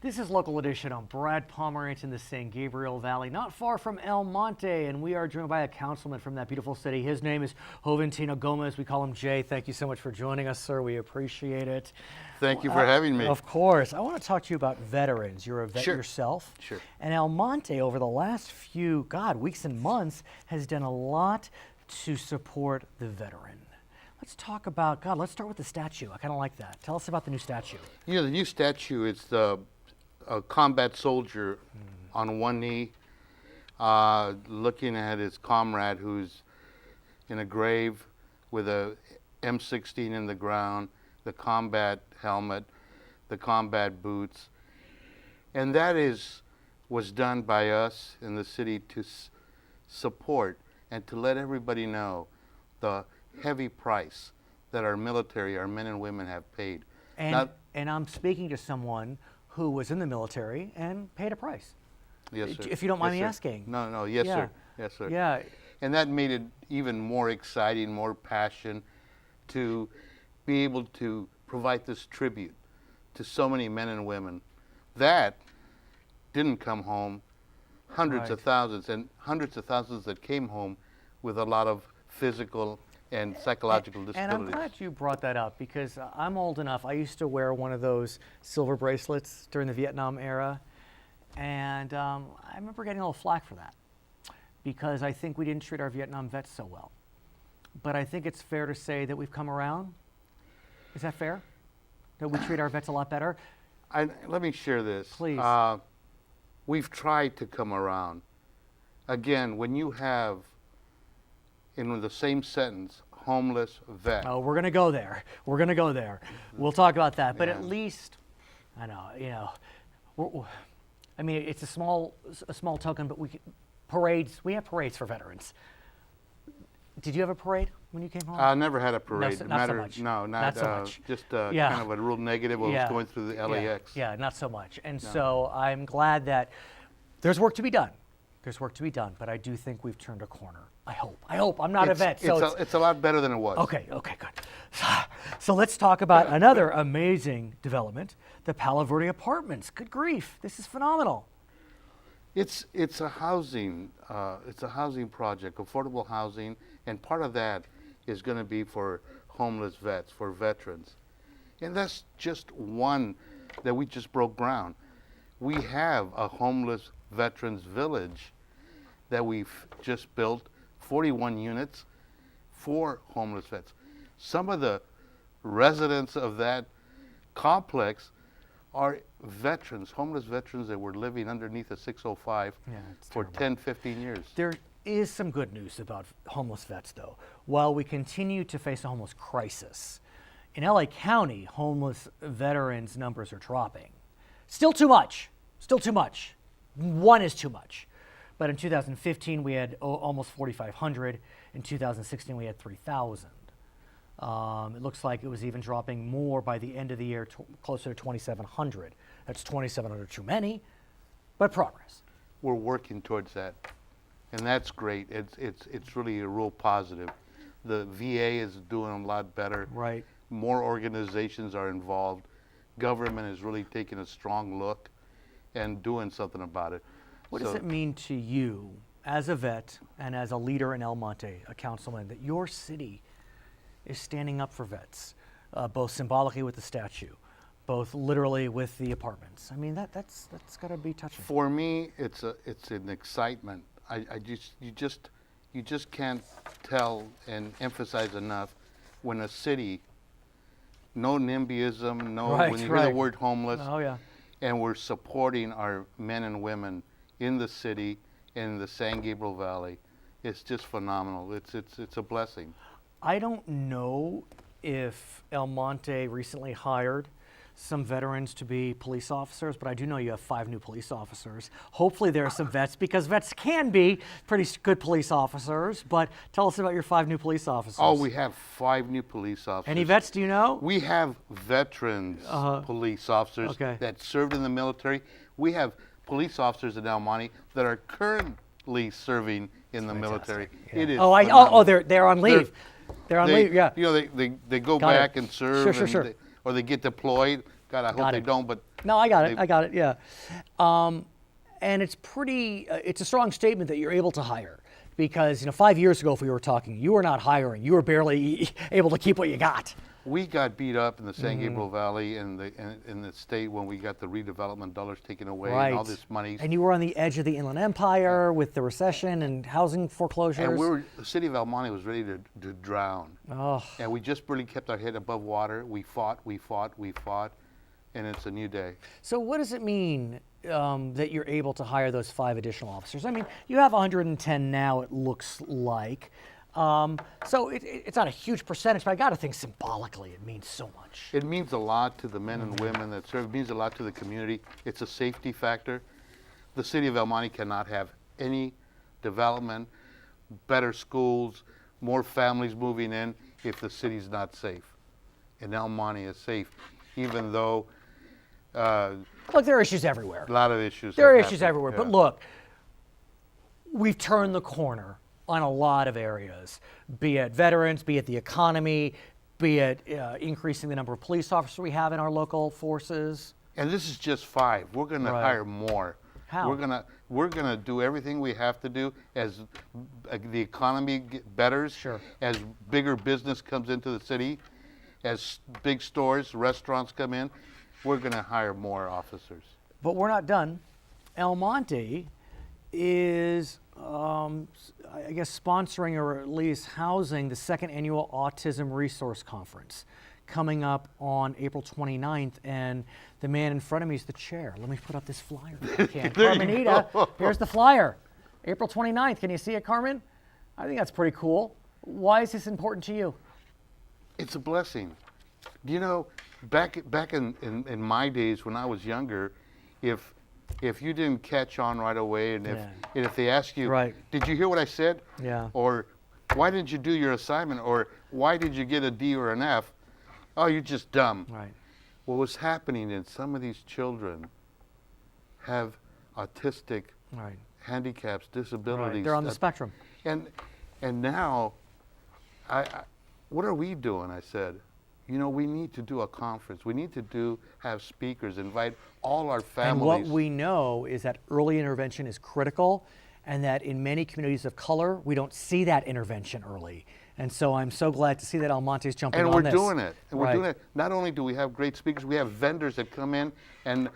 This is Local Edition on Brad Pomerance in the San Gabriel Valley, not far from El Monte, and we are joined by a councilman from that beautiful city. His name is Juventino Gomez. We call him Jay. Thank you so much for joining us, sir. We appreciate it. Thank you for having me. Of course. I want to talk to you about veterans. You're a vet Sure. yourself. Sure. And El Monte, over the last few, weeks and months, has done a lot to support the veteran. Let's talk about, let's start with the statue. I kind of like that. Tell us about the new statue. You know, the new statue, it's a combat soldier on one knee, looking at his comrade who's in a grave with a M16 in the ground, the combat helmet, the combat boots. And that was done by us in the city to support and to let everybody know the heavy price that our military, our men and women have paid. And I'm speaking to someone who was in the military and paid a price. Yes, sir. If you don't mind Yes, me sir. asking. No, yes, Yeah. sir. Yes, sir. Yeah. And that made it even more exciting, more passion to be able to provide this tribute to so many men and women that didn't come home, hundreds of thousands, and hundreds of thousands that came home with a lot of physical and psychological disabilities. And I'm glad you brought that up because I'm old enough. I used to wear one of those silver bracelets during the Vietnam era. And I remember getting a little flack for that because I think we didn't treat our Vietnam vets so well. But I think it's fair to say that we've come around. Is that fair? That we treat our vets a lot better? Let me share this. Please. We've tried to come around. Again, when you have in the same sentence, homeless vet. Oh, we're going to go there. We're going to go there. We'll talk about that. But Yeah. at least, I know, I mean, it's a small token, but we have parades for veterans. Did you have a parade when you came home? I never had a parade. Not so much. No, Not so much. Just Yeah. kind of a real negative. I was going through the LAX. Yeah, not so much. And so I'm glad that there's work to be done. There's work to be done, but I do think we've turned a corner. I hope. I'm not a vet, so it's a lot better than it was. Okay, good. So let's talk about another amazing development, the Palo Verde Apartments. Good grief, this is phenomenal. It's a housing project, affordable housing, and part of that is going to be for homeless vets, for veterans, and that's just one that we just broke ground. We have a homeless veterans village that we've just built, 41 units for homeless vets. Some of the residents of that complex are veterans, homeless veterans that were living underneath a 605 for terrible. 10, 15 years. There is some good news about homeless vets, though. While we continue to face a homeless crisis, in LA County, homeless veterans numbers are dropping. Still too much. One is too much. But in 2015, we had almost 4,500. In 2016, we had 3,000. It looks like it was even dropping more by the end of the year, closer to 2,700. That's 2,700 too many, but progress. We're working towards that, and that's great. It's really a real positive. The VA is doing a lot better. Right. More organizations are involved. Government is really taking a strong look and doing something about it. What does it mean to you as a vet and as a leader in El Monte, a councilman, that your city is standing up for vets, both symbolically with the statue, both literally with the apartments? I mean, that's got to be touching. For me, it's an excitement. You just can't tell and emphasize enough when a city, no NIMBYism, when you hear the word homeless, and we're supporting our men and women in the city, in the San Gabriel Valley. It's just phenomenal. It's a blessing. I don't know if El Monte recently hired some veterans to be police officers, but I do know you have 5 new police officers. Hopefully there are some vets, because vets can be pretty good police officers. But tell us about your 5 new police officers. Oh, we have 5 new police officers. Any vets, do you know? We have veterans police officers that served in the military. We have police officers in El Monte that are currently serving in the military. Yeah. It is they're on leave. They're on leave, yeah. You know, they go back and serve. Sure. or they get deployed. God, I hope Got they it. don't, but No, I got it. they- I got it. Yeah. And it's pretty. It's a strong statement that you're able to hire, because 5 years ago, if we were talking, you were not hiring. You were barely able to keep what you got. we got beat up in the Mm-hmm. San Gabriel Valley and in the state when we got the redevelopment dollars taken away Right. and all this money. And you were on the edge of the Inland Empire with the recession and housing foreclosures. And the city of El Monte was ready to drown. Oh, And we just barely kept our head above water. We fought, and it's a new day. so what does it mean that you're able to hire those 5 additional officers? I mean, you have 110 now, it looks like. So it's not a huge percentage, but I got to think symbolically it means so much. It means a lot to the men and women that serve. It means a lot to the community. It's a safety factor. The city of El Monte cannot have any development, better schools, more families moving in if the city's not safe. And El Monte is safe, even though Look, there are issues everywhere. a lot of issues. There are have issues happened. everywhere, but Yeah. look, we've turned the corner on a lot of areas, be it veterans, be it the economy, be it increasing the number of police officers we have in our local forces. And this is just 5. We're going to Right. hire more. How? We're gonna do everything we have to do as the economy betters. Sure. As bigger business comes into the city, as big stores, restaurants come in, we're gonna hire more officers. But we're not done. El Monte is, I guess, sponsoring or at least housing the 2nd annual Autism Resource Conference coming up on April 29th. And the man in front of me is the chair. Let me put up this flyer if I can. There you Carmenita, go. here's the flyer. April 29th. Can you see it, Carmen? I think that's pretty cool. Why is this important to you? It's a blessing. You know, back in my days when I was younger, if you didn't catch on right away, and Yeah. if they ask you, Right. did you hear what I said? Yeah. Or why didn't you do your assignment? Or why did you get a D or an F? Oh, you're just dumb. Right. What was happening is some of these children have autistic Right. handicaps, disabilities. Right. They're on the spectrum. And now, what are we doing? I said, we need to do a conference. We need to have speakers, invite all our families. And what we know is that early intervention is critical, and that in many communities of color, we don't see that intervention early. And so I'm so glad to see that El Monte's jumping And on we're this. doing it. And we're Right. doing it. Not only do we have great speakers, we have vendors that come in and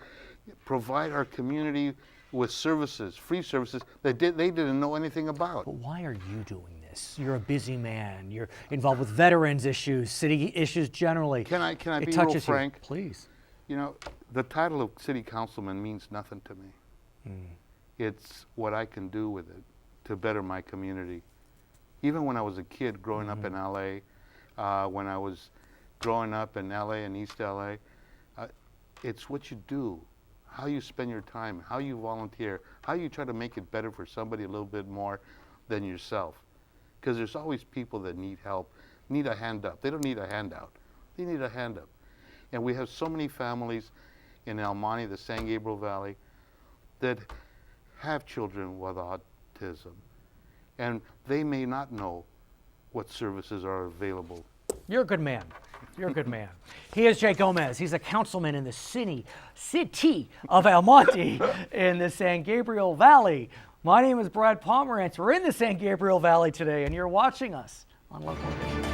provide our community with services, free services that they didn't know anything about. But why are you doing this? You're a busy man. You're involved with veterans issues, city issues generally. Can I It be real touches you. frank? Please. The title of city councilman means nothing to me. It's what I can do with it to better my community. Even when I was a kid growing up in LA, when I was growing up in LA and East LA, it's what you do, how you spend your time, how you volunteer, how you try to make it better for somebody a little bit more than yourself. Because there's always people that need help, need a hand up. They don't need a handout. They need a hand up. And we have so many families in El Monte, the San Gabriel Valley, that have children with autism. And they may not know what services are available. You're a good man. You're a good man. He is Jay Gomez. He's a councilman in the city of El Monte in the San Gabriel Valley. My name is Brad Pomerance. We're in the San Gabriel Valley today, and you're watching us on Local Edition.